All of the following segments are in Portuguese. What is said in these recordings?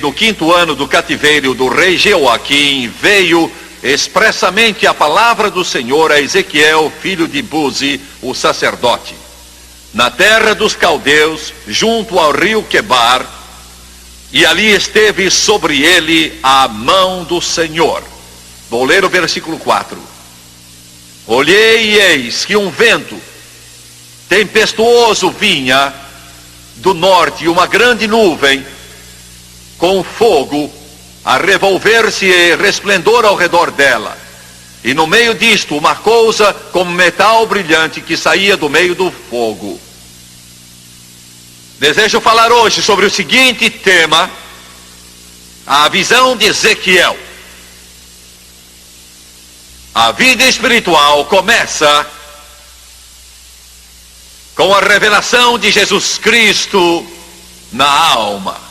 No 5º ano do cativeiro do rei Jeoaquim, veio expressamente a palavra do Senhor a Ezequiel, filho de Buzi, o sacerdote, na terra dos caldeus, junto ao rio Quebar, e ali esteve sobre ele a mão do Senhor. Vou ler o versículo 4. Olhei e eis que um vento tempestuoso vinha do norte, uma grande nuvem com fogo a revolver-se e resplendor ao redor dela. E no meio disto uma coisa como metal brilhante que saía do meio do fogo. Desejo falar hoje sobre o seguinte tema: a visão de Ezequiel. A vida espiritual começa com a revelação de Jesus Cristo na alma.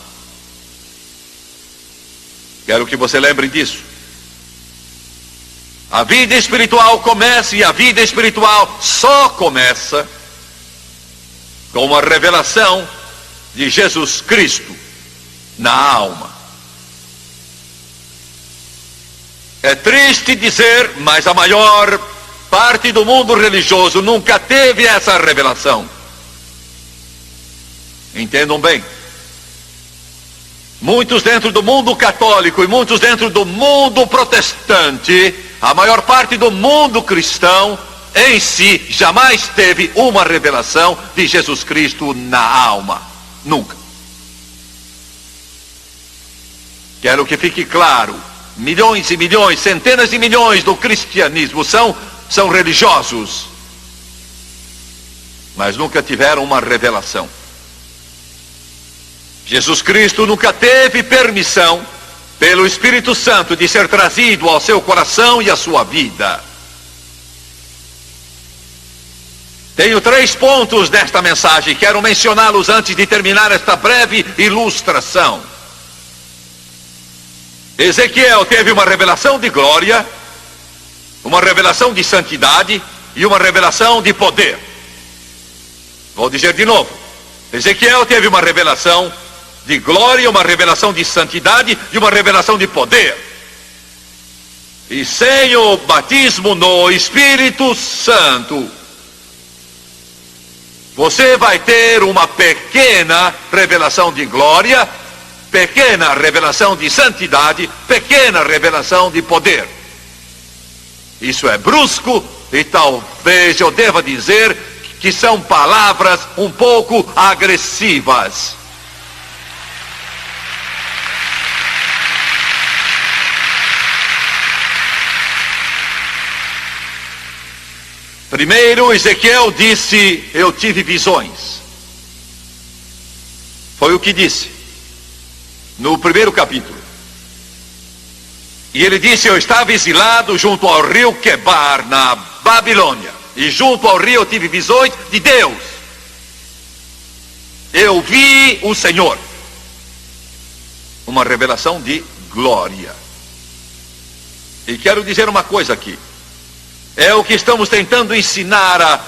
Quero que você lembre disso. A vida espiritual começa, e a vida espiritual só começa com a revelação de Jesus Cristo na alma. É triste dizer, mas a maior parte do mundo religioso nunca teve essa revelação. Entendam bem. Muitos dentro do mundo católico e muitos dentro do mundo protestante, a maior parte do mundo cristão em si jamais teve uma revelação de Jesus Cristo na alma. Nunca. Quero que fique claro. Milhões e milhões, centenas de milhões do cristianismo são religiosos, mas nunca tiveram uma revelação. Jesus Cristo nunca teve permissão pelo Espírito Santo de ser trazido ao seu coração e à sua vida. Tenho 3 pontos desta mensagem, quero mencioná-los antes de terminar esta breve ilustração. Ezequiel teve uma revelação de glória, uma revelação de santidade e uma revelação de poder. Vou dizer de novo. Ezequiel teve uma revelação de glória, uma revelação de santidade e uma revelação de poder. E sem o batismo no Espírito Santo, você vai ter uma pequena revelação de glória, pequena revelação de santidade, pequena revelação de poder. Isso é brusco e talvez eu deva dizer que são palavras um pouco agressivas. Primeiro, Ezequiel disse: eu tive visões. Foi o que disse no primeiro capítulo. E ele disse: eu estava exilado junto ao rio Quebar, na Babilônia. E junto ao rio eu tive visões de Deus. Eu vi o Senhor. Uma revelação de glória. E quero dizer uma coisa aqui. É o que estamos tentando ensinar a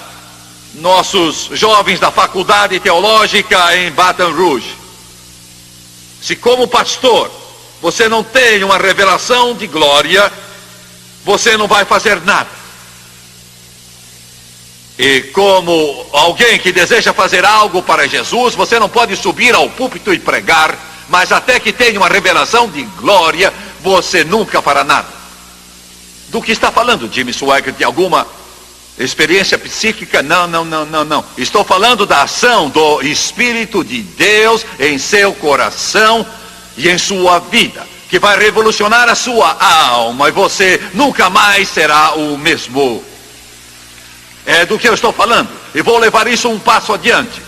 nossos jovens da faculdade teológica em Baton Rouge. Se como pastor você não tem uma revelação de glória, você não vai fazer nada. E como alguém que deseja fazer algo para Jesus, você não pode subir ao púlpito e pregar, mas até que tenha uma revelação de glória, você nunca fará nada. Do que está falando Jimmy Swaggart? De alguma experiência psíquica? Não. Estou falando da ação do Espírito de Deus em seu coração e em sua vida, que vai revolucionar a sua alma, e você nunca mais será o mesmo. É do que eu estou falando, e vou levar isso um passo adiante.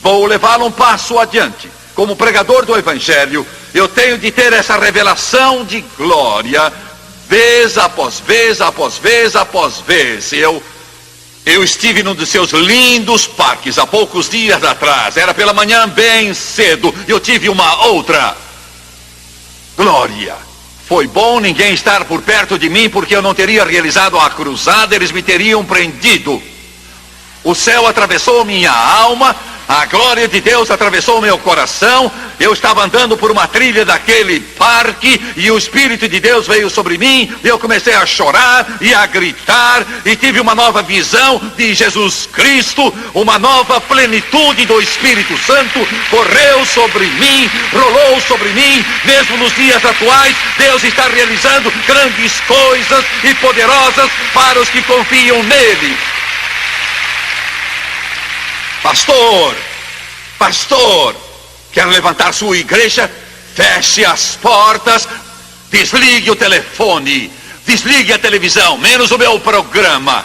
Vou levá-lo um passo adiante. Como pregador do Evangelho, eu tenho de ter essa revelação de glória, vez após vez, após vez, após vez. Eu estive num dos seus lindos parques há poucos dias atrás. Era pela manhã bem cedo, e eu tive uma outra glória. Foi bom ninguém estar por perto de mim, porque eu não teria realizado a cruzada, eles me teriam prendido. O céu atravessou minha alma, A glória de Deus atravessou meu coração. Eu estava andando por uma trilha daquele parque e o Espírito de Deus veio sobre mim. Eu comecei a chorar e a gritar e tive uma nova visão de Jesus Cristo. Uma nova plenitude do Espírito Santo correu sobre mim, rolou sobre mim. Mesmo nos dias atuais, Deus está realizando grandes coisas e poderosas para os que confiam nele. Pastor, quer levantar sua igreja? Feche as portas, desligue o telefone, desligue a televisão, menos o meu programa,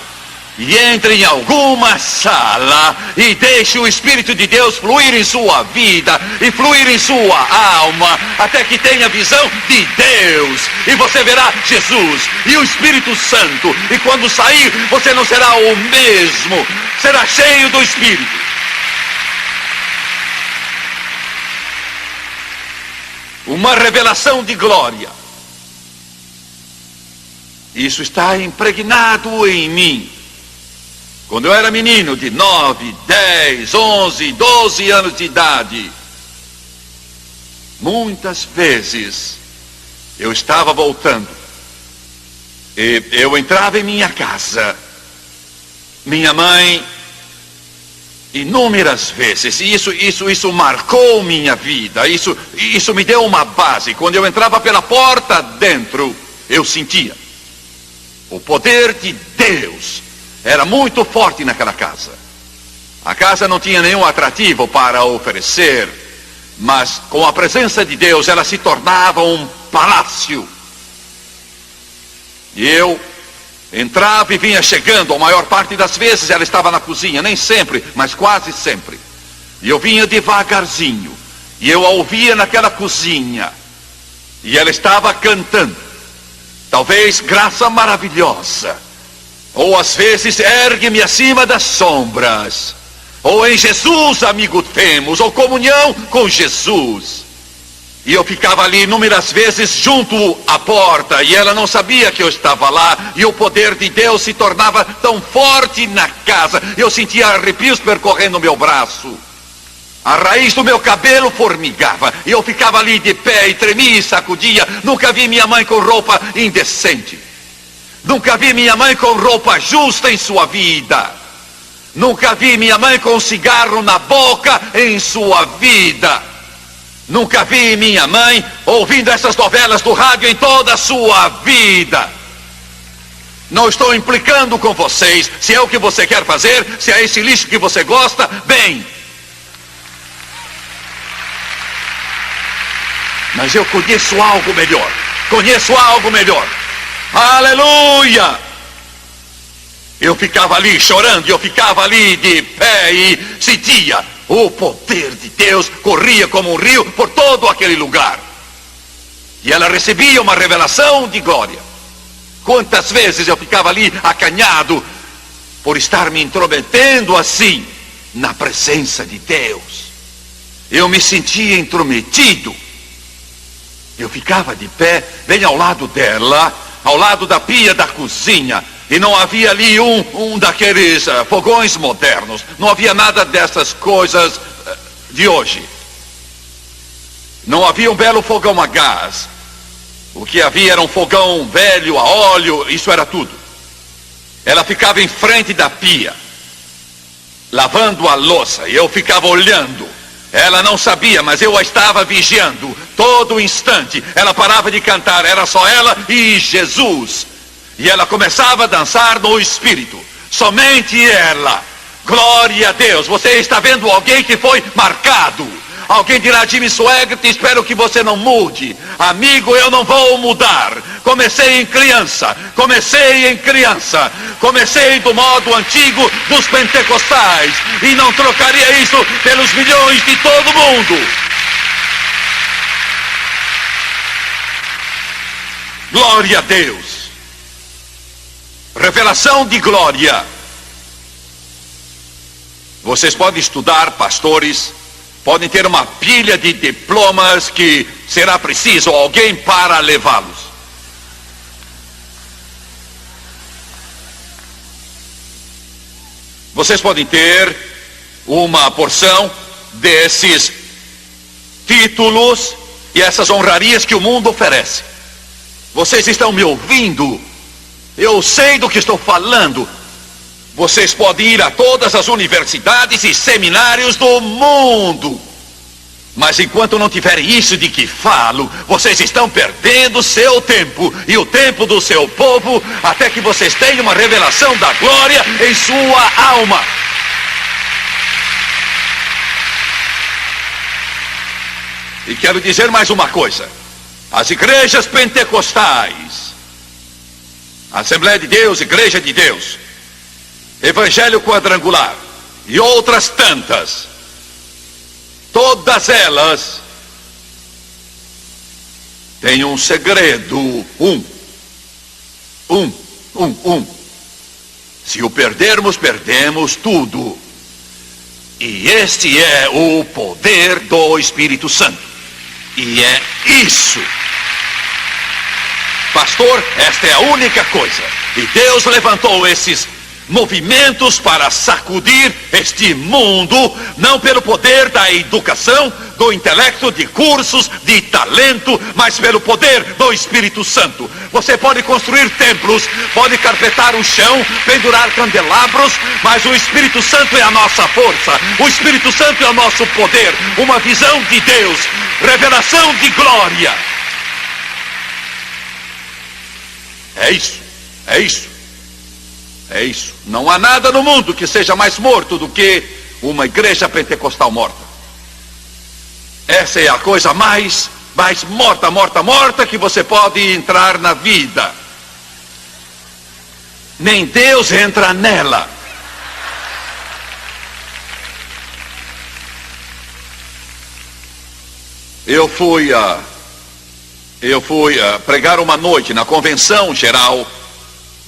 e entre em alguma sala e deixe o Espírito de Deus fluir em sua vida e fluir em sua alma, até que tenha visão de Deus, e você verá Jesus e o Espírito Santo, e quando sair, você não será o mesmo, será cheio do Espírito. Uma revelação de glória. Isso está impregnado em mim. Quando eu era menino de 9, 10, 11, 12 anos de idade, muitas vezes eu estava voltando e eu entrava em minha casa. Minha mãe, inúmeras vezes, e isso marcou minha vida, isso me deu uma base. Quando eu entrava pela porta dentro, eu sentia o poder de Deus. Era muito forte naquela casa. A casa não tinha nenhum atrativo para oferecer, mas com a presença de Deus ela se tornava um palácio. E eu entrava e vinha chegando. A maior parte das vezes ela estava na cozinha, nem sempre, mas quase sempre. E eu vinha devagarzinho, e eu a ouvia naquela cozinha, e ela estava cantando, talvez graça maravilhosa, ou às vezes ergue-me acima das sombras, ou em Jesus amigo temos, ou comunhão com Jesus. E eu ficava ali inúmeras vezes junto à porta, e ela não sabia que eu estava lá, e o poder de Deus se tornava tão forte na casa. Eu sentia arrepios percorrendo o meu braço, a raiz do meu cabelo formigava, e eu ficava ali de pé e tremia e sacudia. Nunca vi minha mãe com roupa indecente. Nunca vi minha mãe com roupa justa em sua vida. Nunca vi minha mãe com um cigarro na boca em sua vida. Nunca vi minha mãe ouvindo essas novelas do rádio em toda a sua vida. Não estou implicando com vocês. Se é o que você quer fazer, se é esse lixo que você gosta, bem. Mas eu conheço algo melhor. Conheço algo melhor. Aleluia! Eu ficava ali chorando, eu ficava ali de pé e sentia o poder de Deus, corria como um rio por todo aquele lugar. E ela recebia uma revelação de glória. Quantas vezes eu ficava ali acanhado por estar me intrometendo assim na presença de Deus. Eu me sentia intrometido. Eu ficava de pé, bem ao lado dela, ao lado da pia da cozinha, e não havia ali um daqueles fogões modernos. Não havia nada dessas coisas de hoje. Não havia um belo fogão a gás. O que havia era um fogão velho a óleo, isso era tudo. Ela ficava em frente da pia, lavando a louça, e eu ficava olhando. Ela não sabia, mas eu a estava vigiando. Todo instante ela parava de cantar, era só ela e Jesus. E ela começava a dançar no Espírito. Somente ela. Glória a Deus. Você está vendo alguém que foi marcado. Alguém dirá: Jimmy Swaggart, espero que você não mude. Amigo, eu não vou mudar. Comecei em criança. Comecei do modo antigo dos pentecostais. E não trocaria isso pelos milhões de todo mundo. Glória a Deus. Revelação de glória. Vocês podem estudar, pastores, podem ter uma pilha de diplomas que será preciso alguém para levá-los. Vocês podem ter uma porção desses títulos e essas honrarias que o mundo oferece. Vocês estão me ouvindo? Eu sei do que estou falando. Vocês podem ir a todas as universidades e seminários do mundo, mas enquanto não tiverem isso de que falo, vocês estão perdendo seu tempo e o tempo do seu povo, até que vocês tenham uma revelação da glória em sua alma. E quero dizer mais uma coisa: as igrejas pentecostais, Assembleia de Deus, Igreja de Deus, Evangelho Quadrangular e outras tantas, todas elas têm um segredo, se o perdermos, perdemos tudo. E este é o poder do Espírito Santo. E é isso. Pastor, esta é a única coisa. E Deus levantou esses movimentos para sacudir este mundo, não pelo poder da educação, do intelecto, de cursos, de talento, mas pelo poder do Espírito Santo. Você pode construir templos, pode carpetar o chão, pendurar candelabros, mas o Espírito Santo é a nossa força, o Espírito Santo é o nosso poder, uma visão de Deus, revelação de glória. É isso, é isso. É isso. Não há nada no mundo que seja mais morto do que uma igreja pentecostal morta. Essa é a coisa mais morta que você pode entrar na vida. Nem Deus entra nela. Eu fui pregar uma noite na convenção geral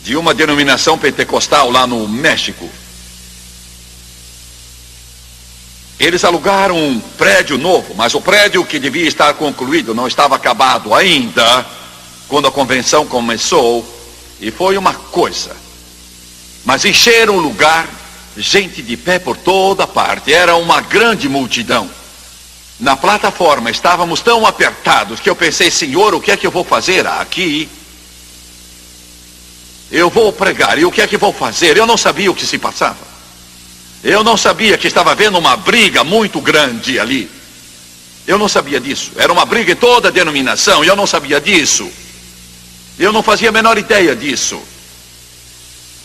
de uma denominação pentecostal lá no México. Eles alugaram um prédio novo, mas o prédio que devia estar concluído não estava acabado ainda quando a convenção começou, e foi uma coisa. Mas encheram o lugar, gente de pé por toda parte, era uma grande multidão. Na plataforma estávamos tão apertados que eu pensei: Senhor, o que é que eu vou fazer aqui? Eu vou pregar, e o que é que vou fazer? Eu não sabia o que se passava. Eu não sabia que estava havendo uma briga muito grande ali. Eu não sabia disso. Era uma briga em toda a denominação, e eu não sabia disso. Eu não fazia a menor ideia disso.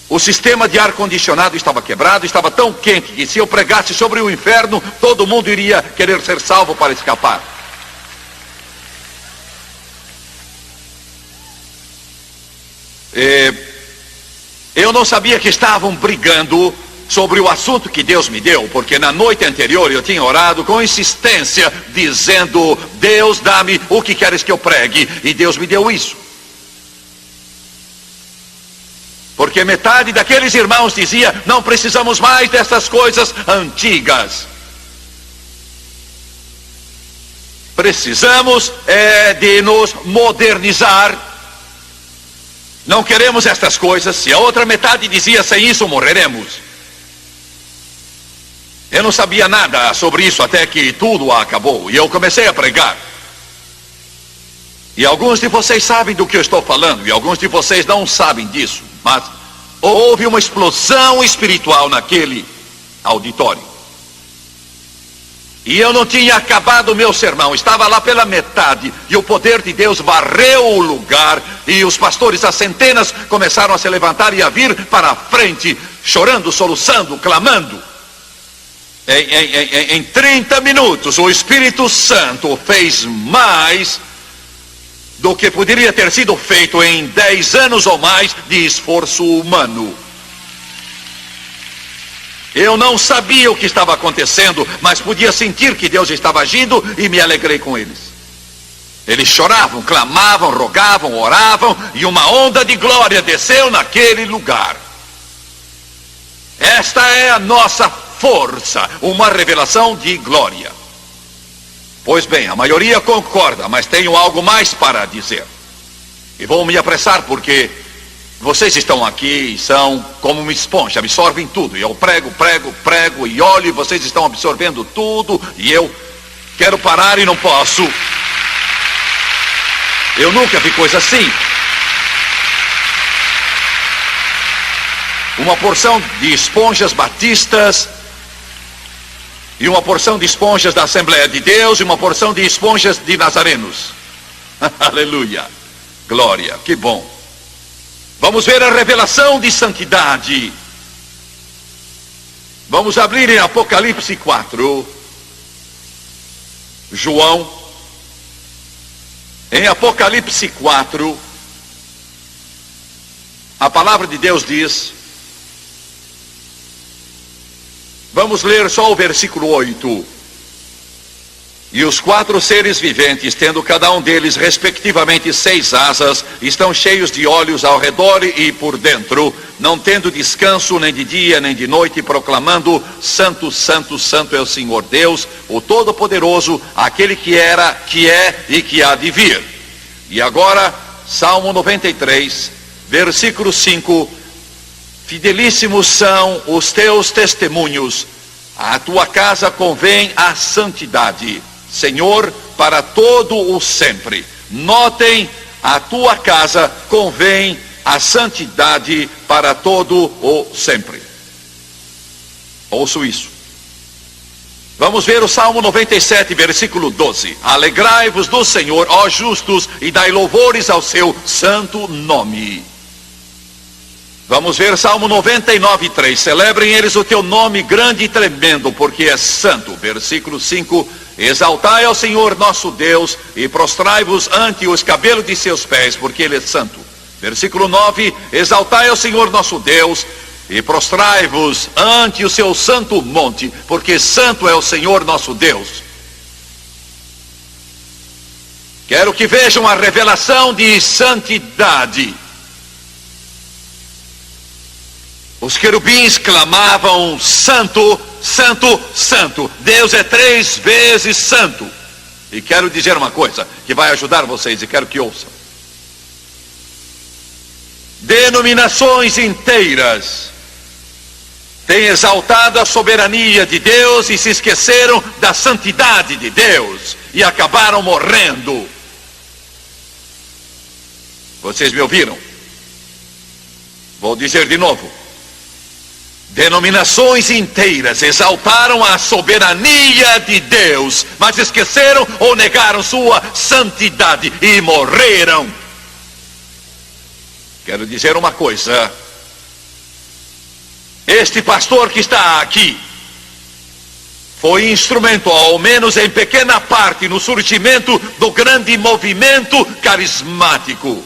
O sistema de ar-condicionado estava quebrado, estava tão quente que se eu pregasse sobre o inferno, todo mundo iria querer ser salvo para escapar. Eu não sabia que estavam brigando sobre o assunto que Deus me deu, porque na noite anterior eu tinha orado com insistência, dizendo: Deus, dá-me o que queres que eu pregue, e Deus me deu isso. Porque metade daqueles irmãos dizia: não precisamos mais dessas coisas antigas. Precisamos de nos modernizar. Não queremos estas coisas. E a outra metade dizia: sem isso morreremos. Eu não sabia nada sobre isso até que tudo acabou e eu comecei a pregar. E alguns de vocês sabem do que eu estou falando, e alguns de vocês não sabem disso, mas houve uma explosão espiritual naquele auditório. E eu não tinha acabado o meu sermão, estava lá pela metade, e o poder de Deus varreu o lugar, e os pastores, as centenas, começaram a se levantar e a vir para a frente, chorando, soluçando, clamando. Em 30 minutos, o Espírito Santo fez mais do que poderia ter sido feito em 10 anos ou mais de esforço humano. Eu não sabia o que estava acontecendo, mas podia sentir que Deus estava agindo e me alegrei com eles. Eles choravam, clamavam, rogavam, oravam, e uma onda de glória desceu naquele lugar. Esta é a nossa força, uma revelação de glória. Pois bem, a maioria concorda, mas tenho algo mais para dizer. E vou me apressar porque Vocês estão aqui e são como uma esponja, absorvem tudo. E eu prego e olho, e vocês estão absorvendo tudo. E eu quero parar e não posso. Eu nunca vi coisa assim. Uma porção de esponjas batistas, e uma porção de esponjas da Assembleia de Deus, e uma porção de esponjas de nazarenos. Aleluia. Glória, que bom. Vamos ver a revelação de santidade. Vamos abrir em Apocalipse 4. João. Em Apocalipse 4, a palavra de Deus diz, vamos ler só o versículo 8. E os 4 seres viventes, tendo cada um deles respectivamente 6 asas, estão cheios de olhos ao redor e por dentro, não tendo descanso nem de dia nem de noite, proclamando: Santo, Santo, Santo é o Senhor Deus, o Todo-Poderoso, aquele que era, que é e que há de vir. E agora, Salmo 93, versículo 5, fidelíssimos são os teus testemunhos, à tua casa convém a santidade, Senhor, para todo o sempre. Notem, a tua casa convém a santidade para todo o sempre. Ouço isso. Vamos ver o Salmo 97, versículo 12. Alegrai-vos do Senhor, ó justos, e dai louvores ao seu santo nome. Vamos ver Salmo 99, 3. Celebrem eles o teu nome grande e tremendo, porque é santo. Versículo 5. Exaltai ao Senhor nosso Deus e prostrai-vos ante os cabelos de seus pés, porque Ele é santo. Versículo 9. Exaltai ao Senhor nosso Deus e prostrai-vos ante o seu santo monte, porque santo é o Senhor nosso Deus. Quero que vejam a revelação de santidade. Os querubins clamavam: Santo, Santo, Santo. Deus é 3 vezes santo. E quero dizer uma coisa que vai ajudar vocês, e quero que ouçam. Denominações inteiras têm exaltado a soberania de Deus e se esqueceram da santidade de Deus e acabaram morrendo. Vocês me ouviram? Vou dizer de novo. Denominações inteiras exaltaram a soberania de Deus, mas esqueceram ou negaram sua santidade e morreram. Quero dizer uma coisa. Este pastor que está aqui foi instrumento, ao menos em pequena parte, no surgimento do grande movimento carismático.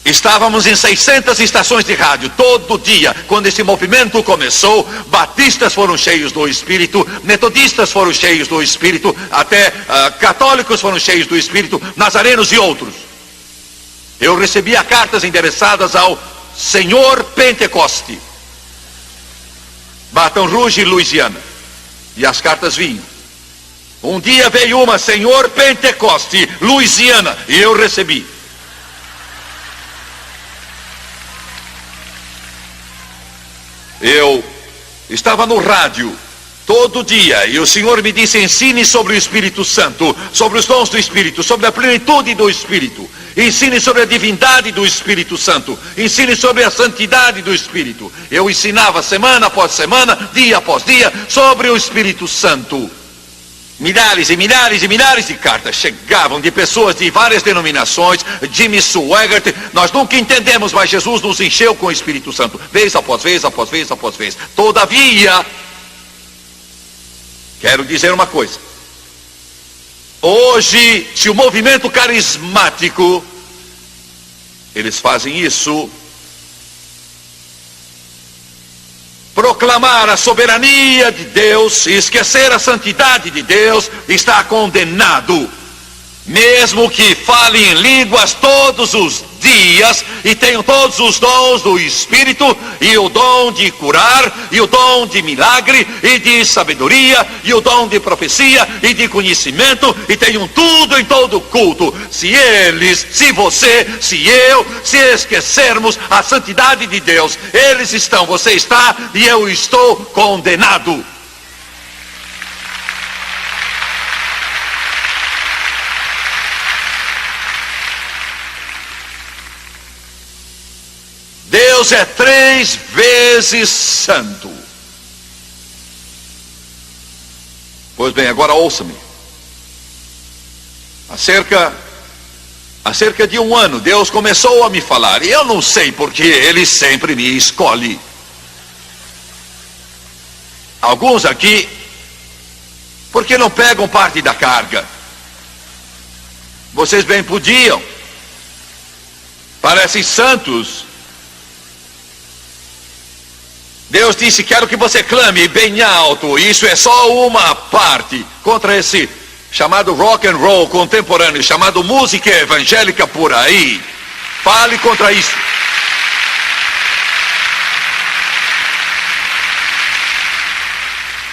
Estávamos em 600 estações de rádio, todo dia, quando esse movimento começou. Batistas foram cheios do Espírito, metodistas foram cheios do Espírito, até católicos foram cheios do Espírito, nazarenos e outros. Eu recebia cartas endereçadas ao Senhor Pentecoste, Baton Rouge, Louisiana, e as cartas vinham. Um dia veio uma: Senhor Pentecoste, Louisiana, e eu recebi. Eu estava no rádio todo dia e o Senhor me disse: ensine sobre o Espírito Santo, sobre os dons do Espírito, sobre a plenitude do Espírito. Ensine sobre a divindade do Espírito Santo. Ensine sobre a santidade do Espírito. Eu ensinava semana após semana, dia após dia, sobre o Espírito Santo. Milhares e milhares e milhares de cartas chegavam de pessoas de várias denominações. Jimmy Swaggart: nós nunca entendemos, mas Jesus nos encheu com o Espírito Santo, vez após vez, após vez, após vez. Todavia, quero dizer uma coisa. Hoje, se o movimento carismático, eles fazem isso, proclamar a soberania de Deus e esquecer a santidade de Deus, está condenado. Mesmo que fale em línguas todos os dias. dias e tenham todos os dons do Espírito, e o dom de curar, e o dom de milagre, e de sabedoria, e o dom de profecia, e de conhecimento, e tenham tudo em todo culto. Se eles, se você, se eu, se esquecermos a santidade de Deus, eles estão, você está, e eu estou condenado. Deus é 3 vezes santo. Pois bem, agora ouça-me. Há cerca de 1 ano, Deus começou a me falar, e eu não sei porque Ele sempre me escolhe. Alguns aqui, porque não pegam parte da carga. Vocês bem podiam. Parecem santos. Deus disse, quero que você clame bem alto. Isso é só uma parte contra esse chamado rock and roll contemporâneo, chamado música evangélica por aí. Fale contra isso.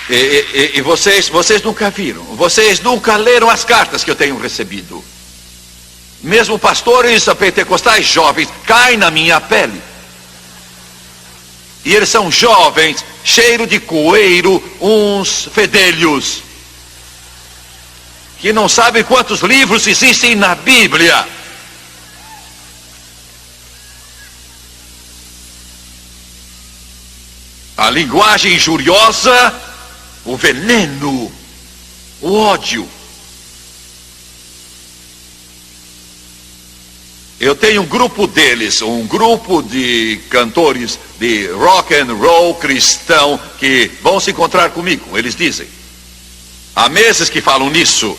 E vocês nunca viram, vocês nunca leram as cartas que eu tenho recebido. Mesmo pastores pentecostais jovens caem na minha pele. E eles são jovens, cheiro de coeiro, uns fedelhos, que não sabem quantos livros existem na Bíblia. A linguagem injuriosa, o veneno, o ódio. Eu tenho um grupo deles, um grupo de cantores de rock and roll cristão que vão se encontrar comigo. Eles dizem, há meses que falam nisso.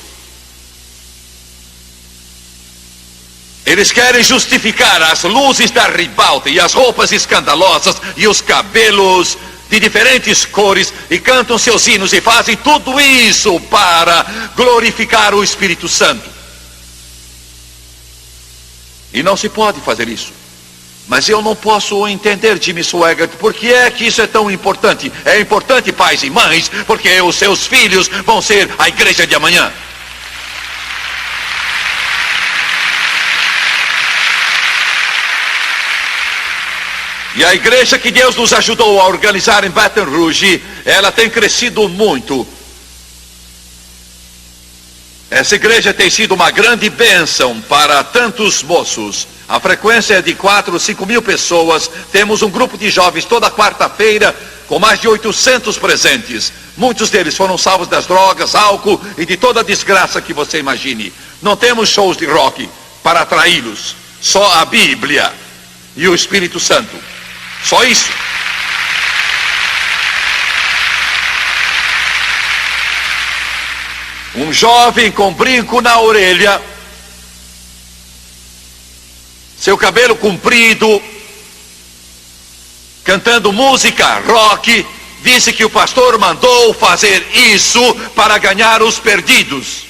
Eles querem justificar as luzes da ribalta e as roupas escandalosas e os cabelos de diferentes cores, e cantam seus hinos e fazem tudo isso para glorificar o Espírito Santo. E não se pode fazer isso. Mas eu não posso entender, Jimmy Swaggart, por que é que isso é tão importante? É importante, pais e mães, porque os seus filhos vão ser a igreja de amanhã. E a igreja que Deus nos ajudou a organizar em Baton Rouge, ela tem crescido muito. Essa igreja tem sido uma grande bênção para tantos moços. A frequência é de 4, 5 mil pessoas. Temos um grupo de jovens toda quarta-feira com mais de 800 presentes. Muitos deles foram salvos das drogas, álcool e de toda a desgraça que você imagine. Não temos shows de rock para atraí-los. Só a Bíblia e o Espírito Santo. Só isso. Um jovem com brinco na orelha, seu cabelo comprido, cantando música rock, disse que o pastor mandou fazer isso para ganhar os perdidos.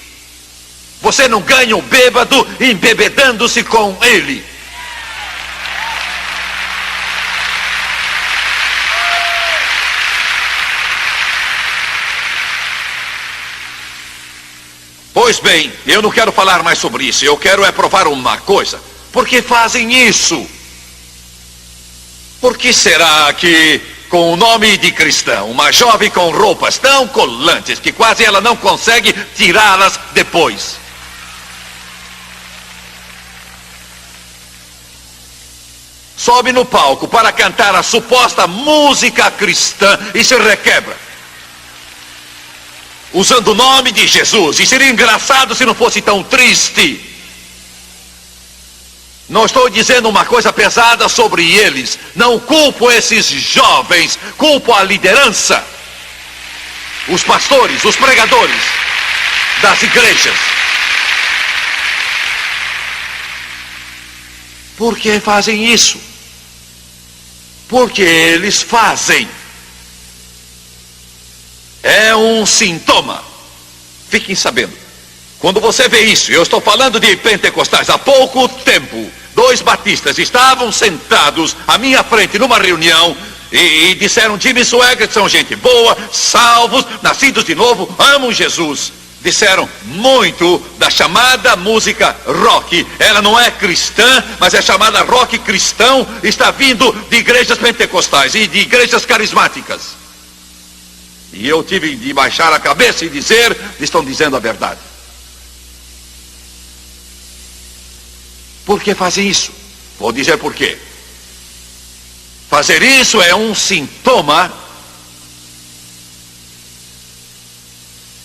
Você não ganha o bêbado embebedando-se com ele. Pois bem, eu não quero falar mais sobre isso. Eu quero provar uma coisa. Por que fazem isso? Por que será que, com o nome de cristão, uma jovem com roupas tão colantes que quase ela não consegue tirá-las depois? Sobe no palco para cantar a suposta música cristã e se requebra, usando o nome de Jesus. E seria engraçado se não fosse tão triste. Não estou dizendo uma coisa pesada sobre eles. Não culpo esses jovens. Culpo a liderança, os pastores, os pregadores das igrejas. Por que fazem isso? Porque eles fazem. É um sintoma. Fiquem sabendo. Quando você vê isso, eu estou falando de pentecostais há pouco tempo, 2 batistas estavam sentados à minha frente numa reunião e disseram: Jimmy Swaggart são gente boa, salvos, nascidos de novo, amam Jesus. Disseram muito da chamada música rock. Ela não é cristã, mas é chamada rock cristão. Está vindo de igrejas pentecostais e de igrejas carismáticas. E eu tive de baixar a cabeça e dizer: estão dizendo a verdade. Por que fazem isso? Vou dizer por quê. Fazer isso é um sintoma.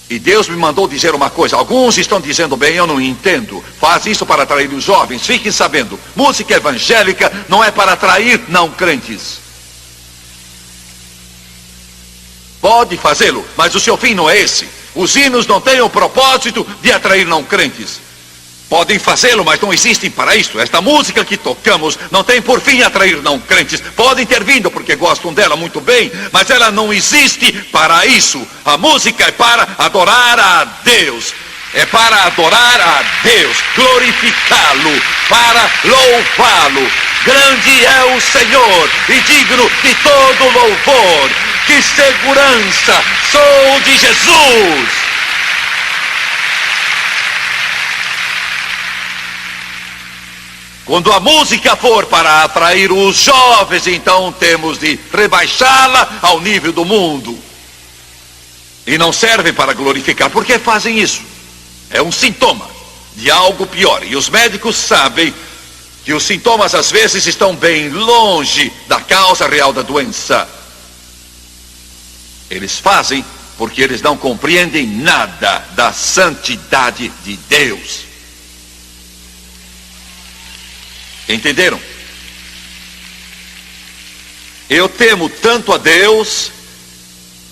E Deus me mandou dizer uma coisa. Alguns estão dizendo: bem, eu não entendo. Faz isso para atrair os jovens. Fiquem sabendo, música evangélica não é para atrair não crentes. Pode fazê-lo, mas o seu fim não é esse. Os hinos não têm o propósito de atrair não crentes. Podem fazê-lo, mas não existem para isso. Esta música que tocamos não tem por fim atrair não crentes. Podem ter vindo porque gostam dela muito bem, mas ela não existe para isso. A música é para adorar a Deus. É para adorar a Deus, glorificá-lo, para louvá-lo. Grande é o Senhor e digno de todo louvor. Que segurança sou de Jesus. Quando a música for para atrair os jovens, então temos de rebaixá-la ao nível do mundo. E não serve para glorificar. Por que fazem isso? É um sintoma de algo pior. E os médicos sabem que os sintomas às vezes estão bem longe da causa real da doença. Eles fazem porque eles não compreendem nada da santidade de Deus. Entenderam? Eu temo tanto a Deus,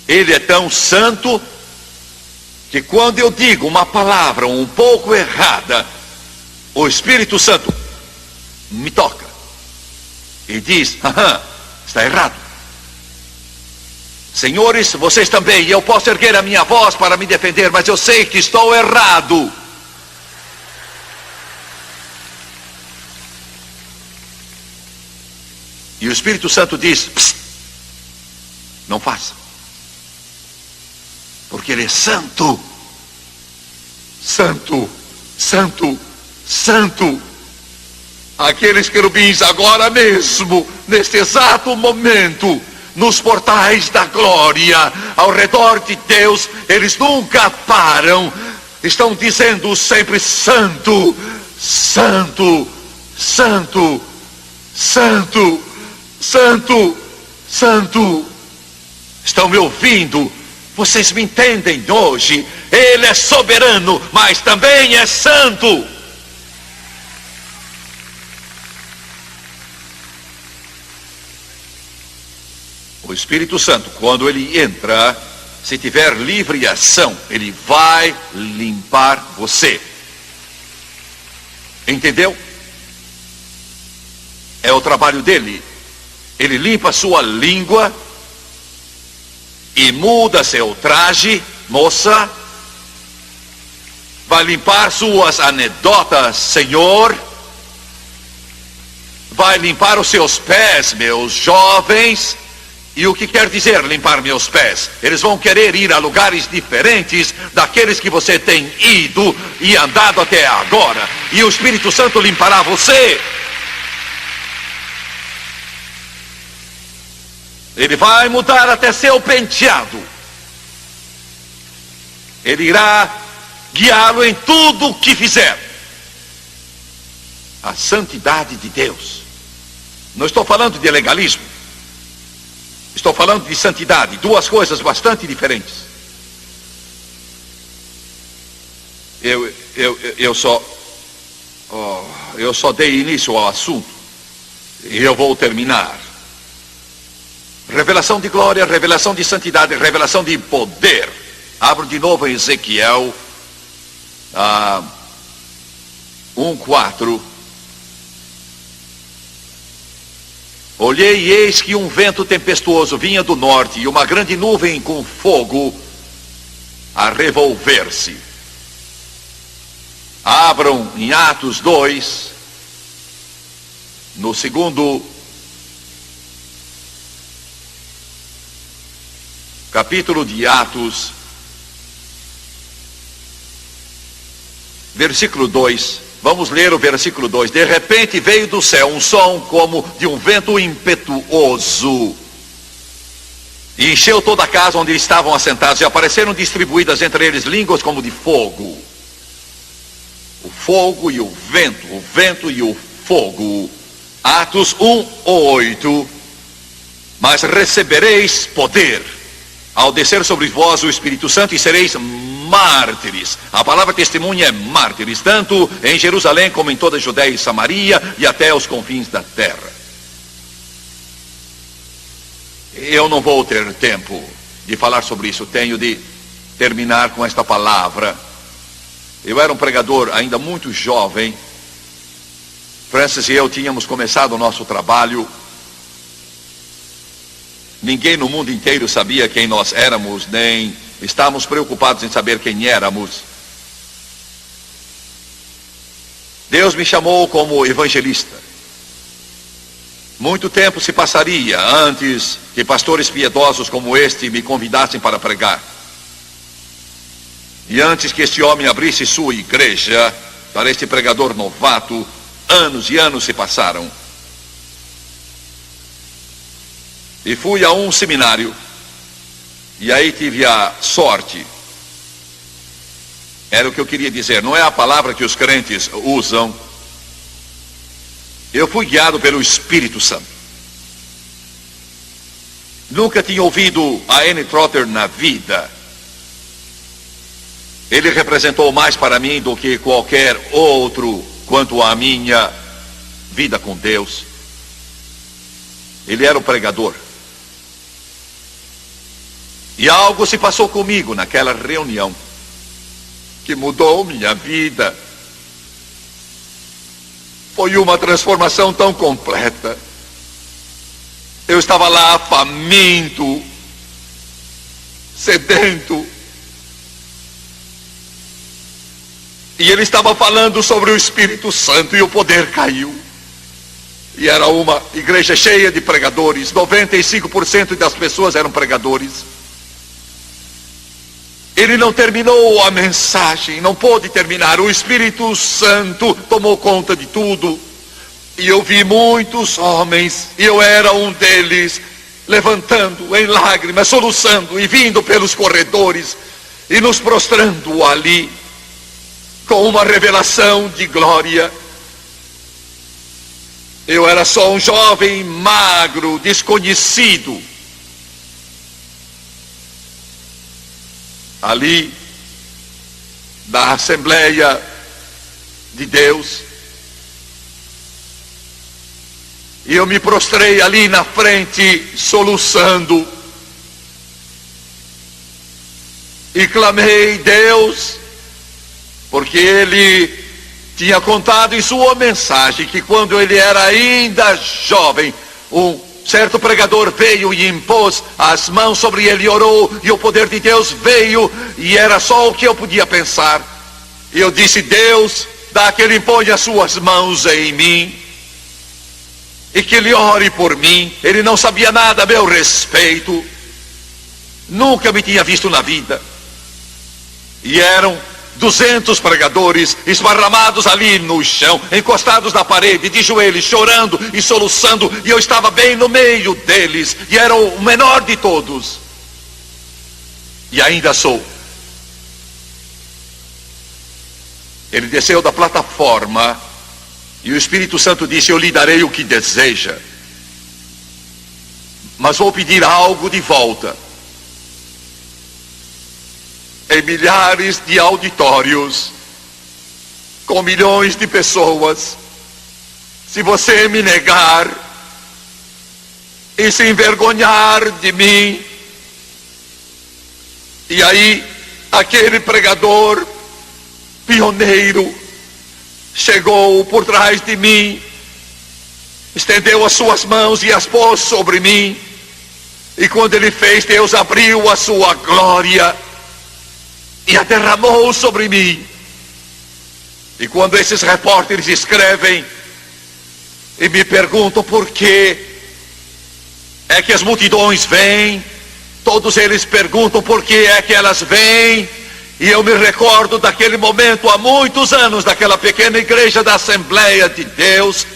Ele é tão santo, que quando eu digo uma palavra um pouco errada, o Espírito Santo me toca e diz: está errado. Senhores, vocês também, eu posso erguer a minha voz para me defender, mas eu sei que estou errado. E o Espírito Santo diz: psst, não faça. Porque Ele é santo. Santo, santo, santo. Aqueles querubins agora mesmo, neste exato momento, nos portais da glória, ao redor de Deus, eles nunca param. Estão dizendo sempre: santo, santo, santo, santo, santo, santo. Estão me ouvindo? Vocês me entendem hoje? Ele é soberano, mas também é santo. O Espírito Santo, quando ele entra, se tiver livre ação, ele vai limpar você. Entendeu? É o trabalho dele. Ele limpa sua língua e muda seu traje, moça. Vai limpar suas anedotas, Senhor. Vai limpar os seus pés, meus jovens. E o que quer dizer limpar meus pés? Eles vão querer ir a lugares diferentes daqueles que você tem ido e andado até agora. E o Espírito Santo limpará você. Ele vai mudar até seu penteado. Ele irá guiá-lo em tudo o que fizer. A santidade de Deus. Não estou falando de legalismo. Estou falando de santidade. Duas coisas bastante diferentes. Eu só dei início ao assunto. E eu vou terminar. Revelação de glória, revelação de santidade, revelação de poder. Abro de novo em Ezequiel 1:4. Olhei e eis que um vento tempestuoso vinha do norte e uma grande nuvem com fogo a revolver-se. Abram em Atos 2, no segundo capítulo de Atos, versículo 2. Vamos ler o versículo 2. De repente veio do céu um som como de um vento impetuoso, e encheu toda a casa onde estavam assentados, e apareceram distribuídas entre eles línguas como de fogo. O fogo e o vento e o fogo. Atos 1:8. Mas recebereis poder ao descer sobre vós o Espírito Santo, e sereis mártires. A palavra testemunha é mártires, tanto em Jerusalém como em toda a Judéia e Samaria e até os confins da terra. Eu não vou ter tempo de falar sobre isso. Tenho de terminar com esta palavra. Eu era um pregador ainda muito jovem. Francis e eu tínhamos começado o nosso trabalho. Ninguém no mundo inteiro sabia quem nós éramos, nem estávamos preocupados em saber quem éramos. Deus me chamou como evangelista. Muito tempo se passaria antes que pastores piedosos como este me convidassem para pregar. E antes que este homem abrisse sua igreja para este pregador novato, anos e anos se passaram. E fui a um seminário, e aí tive a sorte. Era o que eu queria dizer, não é a palavra que os crentes usam. Eu fui guiado pelo Espírito Santo. Nunca tinha ouvido a N. Trotter na vida. Ele representou mais para mim do que qualquer outro quanto à minha vida com Deus. Ele era um pregador. E algo se passou comigo naquela reunião que mudou minha vida. Foi uma transformação tão completa. Eu estava lá faminto, sedento. E ele estava falando sobre o Espírito Santo e o poder caiu. E era uma igreja cheia de pregadores. 95% das pessoas eram pregadores. Ele não terminou a mensagem, não pôde terminar. O Espírito Santo tomou conta de tudo. E eu vi muitos homens, e eu era um deles, levantando em lágrimas, soluçando e vindo pelos corredores e nos prostrando ali com uma revelação de glória. Eu era só um jovem magro, desconhecido. Ali, da Assembleia de Deus. E eu me prostrei ali na frente, soluçando. E clamei, Deus, porque ele tinha contado em sua mensagem que quando ele era ainda jovem, um certo pregador veio e impôs as mãos sobre ele e orou, e o poder de Deus veio, e era só o que eu podia pensar. E eu disse, Deus, dá que ele impõe as suas mãos em mim, e que ele ore por mim. Ele não sabia nada a meu respeito, nunca me tinha visto na vida, e eram 200 pregadores esparramados ali no chão, encostados na parede, de joelhos, chorando e soluçando, e eu estava bem no meio deles, e era o menor de todos, e ainda sou. Ele desceu da plataforma, e o Espírito Santo disse, eu lhe darei o que deseja, mas vou pedir algo de volta. Em milhares de auditórios, com milhões de pessoas, se você me negar e se envergonhar de mim, e aí aquele pregador pioneiro chegou por trás de mim, estendeu as suas mãos e as pôs sobre mim, e quando ele fez, Deus abriu a sua glória e a derramou sobre mim. E quando esses repórteres escrevem E me pergunto por que é que as multidões vêm. Todos eles perguntam por que é que elas vêm. E eu me recordo daquele momento há muitos anos, daquela pequena igreja da Assembleia de Deus.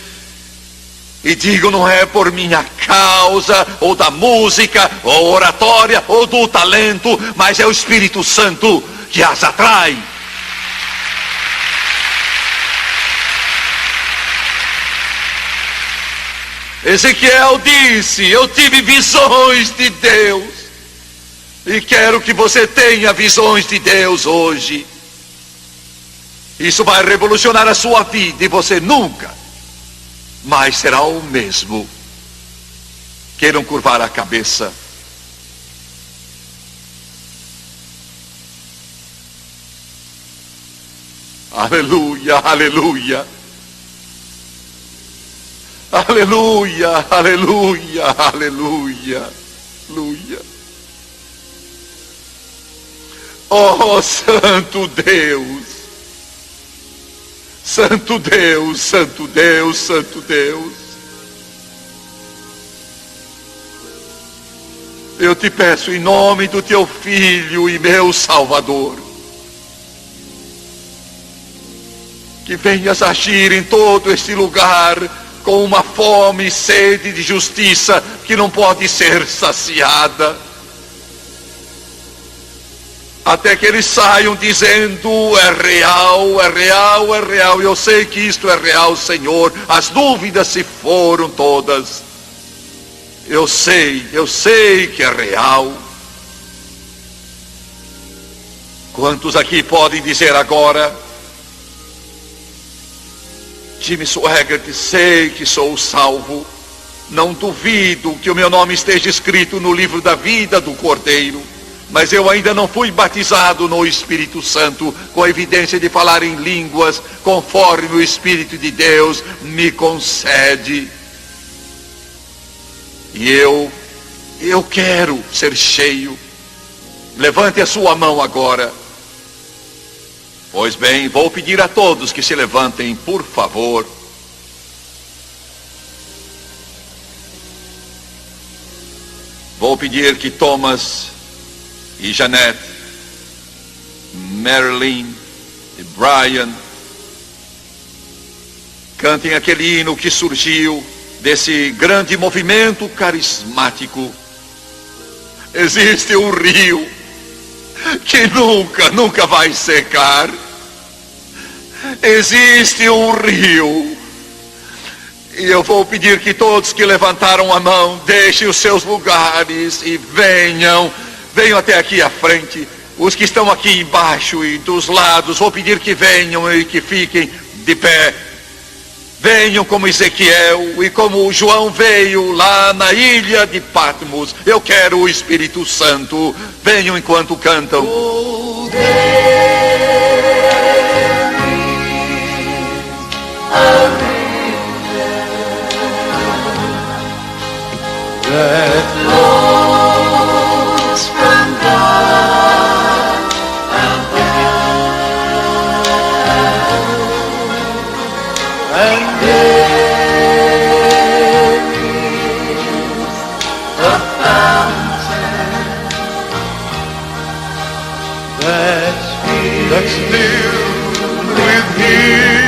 E digo, não é por minha causa, ou da música, ou oratória, ou do talento, mas é o Espírito Santo que as atrai. Ezequiel disse, eu tive visões de Deus. E quero que você tenha visões de Deus hoje. Isso vai revolucionar a sua vida e você nunca mais será o mesmo. Queiram curvar a cabeça. Aleluia, aleluia. Aleluia, aleluia, aleluia, aleluia. Oh, Santo Deus, Santo Deus, Santo Deus, Santo Deus. Eu te peço em nome do teu Filho e meu Salvador, que venhas agir em todo este lugar com uma fome e sede de justiça que não pode ser saciada. Até que eles saiam dizendo, é real, é real, é real. Eu sei que isto é real, Senhor. As dúvidas se foram todas. Eu sei que é real. Quantos aqui podem dizer agora, Jimmy Swaggart, sei que sou salvo. Não duvido que o meu nome esteja escrito no livro da vida do Cordeiro. Mas eu ainda não fui batizado no Espírito Santo, com a evidência de falar em línguas, conforme o Espírito de Deus me concede. E eu quero ser cheio. Levante a sua mão agora. Pois bem, vou pedir a todos que se levantem, por favor. Vou pedir que Thomas e Jeanette, Marilyn e Brian cantem aquele hino que surgiu desse grande movimento carismático. Existe um rio que nunca vai secar. Existe um rio. E eu vou pedir que todos que levantaram a mão deixem os seus lugares e venham até aqui à frente. Os que estão aqui embaixo e dos lados, vou pedir que venham e que fiquem de pé. Venham como Ezequiel e como João veio lá na ilha de Patmos. Eu quero o Espírito Santo. Venham enquanto cantam. Oh, that flows from God above, and there is a fountain that's filled with His